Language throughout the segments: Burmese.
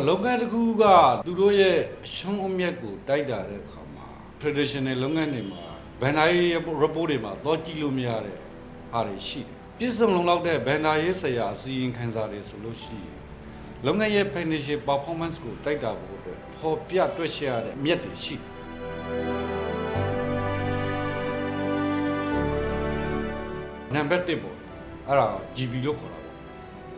လုပ်ငန်းတစ်ခုကသူတို့ရဲ့ရှုံးအမြတ်ကိုတိုက်တာတဲ့အခါမှာ traditional လုပ်ငန်းတွေမှာဘန်နာရေး report တွေမှာတော့ကြည့်လို့မရတဲ့အားတွေရှိတယ်ပြည့်စုံလုံလောက်တဲ့ဘန်နာရေးဆရာအစီရင်ခံစာတွေဆိုလို့ရှိရင်လုပ်ငန်းရဲ့ financial performance ကိုတိုက်တာဖို့အတွက်ပေါ်ပြတွက်ရတဲ့အမြတ်တွေရှိနံပါတ်1ပေါ့အဲ့ဒါ GB လို့ခေါ်တာပေါ့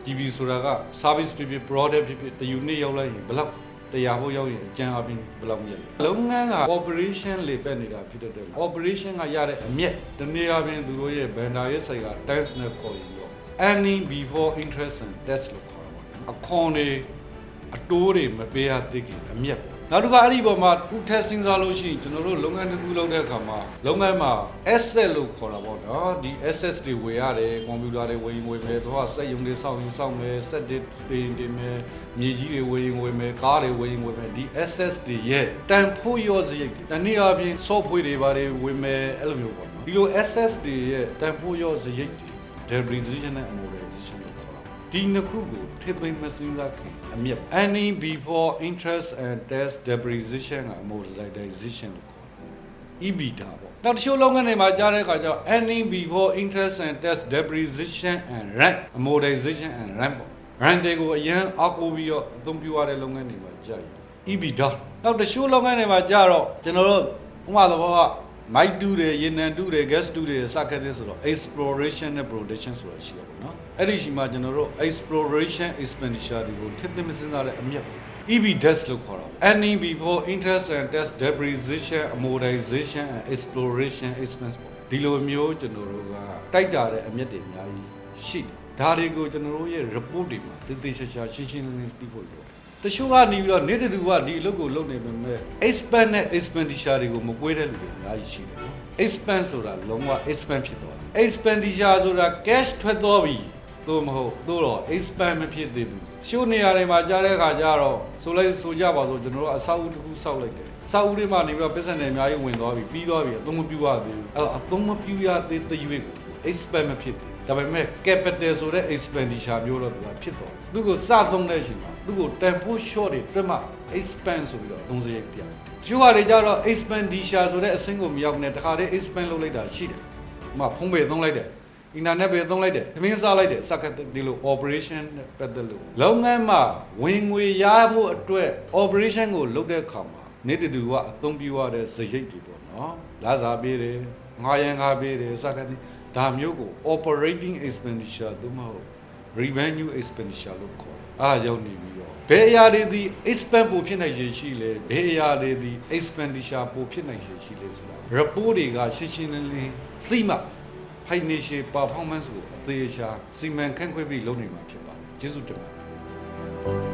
GB ဆိုတာက service ဖြစ်ဖြစ် product ဖြစ်ဖြစ်တယူနစ်ရောက်လိုက်ရင်ဘယ်လောက်တရားဖို့ရောက်ရင်အကျန်းအပြင်ဘယ်လောက်မြတ်လဲလုပ်ငန်းက operation လေပတ်နေတာဖြစ်တဲ့ operation ကရတဲ့အမြတ်တနည်းအားဖြင့်သူတို့ရဲ့ vendor ရဲ့ဆိုင်က tax နဲ့ခေါ်ရင်တော့ earning before interest and tax လို့ခေါ်တာပေါ့အခွန်တွေအတိုးတွေမပေးရသေးခင်အမြတ်ပေါ့နောက်တစ်ခါအဲ့ဒီပေါ်မှာ testing စားလို့ရှိရင်ကျွန်တော်တို့လုပ်ငန်းတစ်ခုလုပ်တဲ့အခါမှာလုပ်ငန်းမှာ asset လို့ခေါ်တာပေါ့နော်ဒီ assets တွေဝယ်ရတယ်ကွန်ပျူတာတွေဝယ်ရင်ဝယ်မယ်တော့စက်ရုံတွေစောင့်ရင်စောင့်မယ်စက်တွေတင်မယ်မြေကြီးတွေဝယ်ရင်ဝယ်မယ်ကားတွေဝယ်ရင်ဝယ်မယ်ဒီ assets တွေရဲ့တန်ဖိုးရောစရိတ်တနည်းအားဖြင့် software တွေပါတယ်ဝယ်မယ်အဲ့လိုမျိုးပေါ့နော်ဒီလို assets တွေရဲ့တန်ဖိုးရောစရိတ်တွေ depreciation နဲ့ amortization လို့ခေါ်တာဒီနှစ်ခုကိုထည့်သွင်းမစင်းစားခင်အမြတ် earning before interest and tax depreciation က amortization လို့ခေါ်တယ် EBITDA ပေါ့နောက်တစ်ချို့လုပ်ငန်းတွေမှာကြားတဲ့အခါကျတော့ earning before interest and tax depreciation and rent amortization and rent ပေါ့ rent တွေကိုအရင်အကူပြီးတော့အသုံးပြုရတဲ့လုပ်ငန်းတွေမှာကြားရ EBITDA နောက်တစ်ချို့လုပ်ငန်းတွေမှာကြားတော့ကျွန်တော်တို့ဥပမာသဘောကမိုက်တူးတယ်ရေနံတူးတယ် gas တူးတယ်စကတဲ့ဆိုတော့ exploration နဲ့ production ဆိုတာရှိရပါတော့။အဲ့ဒီရှိမှကျွန်တော်တို့ exploration expenditure တွေကိုထည့်သွင်းမစဉ်းစားတဲ့အမြတ် EBDES လို့ခေါ်တာ။ earning before interest and tax depreciation amortization and exploration expense ဒီလိုမျိုးကျွန်တော်တို့ကတိုက်တာတဲ့အမြတ်တွေအများကြီးရှိတယ်။ဒါတွေကိုကျွန်တော်တို့ရဲ့ report တွေမှာသေသေးချာချာရှင်းရှင်းလင်းလင်းသိဖို့လိုတယ်တချို့ကနေပြီးတော့နေ့တူကဒီအလုပ်ကိုလုပ်နေပေမဲ့ expense နဲ့ expenditure တွေကိုမကွေးတဲ့လူတွေအများကြီးရှိတယ်နော် expense ဆိုတာလုံးဝ expense ဖြစ်သွားတယ် expenditure ဆိုတာ cash ထွက်သွားပြီသို့မဟုတ်သို့တော့ expense မဖြစ်သေးဘူးရှိုးနေရာတွေမှာကြားတဲ့အခါကျတော့ဆိုကြပါစို့ကျွန်တော်တို့အဆောက်အဦတစ်ခုဆောက်လိုက်တယ်အဆောက်အဦတွေမှာနေပြီးတော့ business တွေအများကြီးဝင်သွားပြီပြီးသွားပြီအသုံးမပြုရသေးဘူးအဲ့တော့အသုံးမပြုရသေးတဲ့ရွေးကို expense မဖြစ်သေးဒါပေမဲ့ capital ဆိုတဲ့ expenditure မျိုးတော့သူကဖြစ်သွားတယ်သူကိုစသုံးတဲ့အချိန်မှာသူကိုတန်ဖိုး short တွေတွက်မှ expense ဆိုပြီးတော့အသုံးစရိတ်ပြကျိုးဟာတွေကြတော့ expenditure ဆိုတဲ့အဆင့်ကိုမရောက်နဲ့တခါတည်း expense လုပ်လိုက်တာရှိတယ်ဥပမာဖုန်းပေသုံးလိုက်တယ် internet ပေသုံးလိုက်တယ်သမင်းစားလိုက်တယ်စကတ်ဒီလို operation နဲ့ပတ်သက်လို့လုပ်ငန်းမှာဝင်ငွေရဖို့အတွက် operation ကိုလုပ်တဲ့အခါမှာနေတူကအသုံးပြုရတဲ့စရိတ်တွေပေါ့နော်လာစားပေးတယ်ငါရန်ကားပေးတယ်စကတ်ဒါမျိုးကို operating expenditure သို့မဟုတ် revenue expenditure လို့ခေါ်တယ်အားရောက်နေပြီးတော့ဘယ်အရာတွေဒီ expense ပိုဖြစ်နိုင်ရရှိလဲဘယ်အရာတွေဒီ expenditure ပိုဖြစ်နိုင်ရရှိလဲဆိုတာ report တွေကရှင်းရှင်းလင်းလင်းသိမှ financial performance ကိုအသေးအချာစီမံခန့်ခွဲပြီးလုပ်နေမှာဖြစ်ပါတယ်ကျေးဇူးတင်ပါတယ်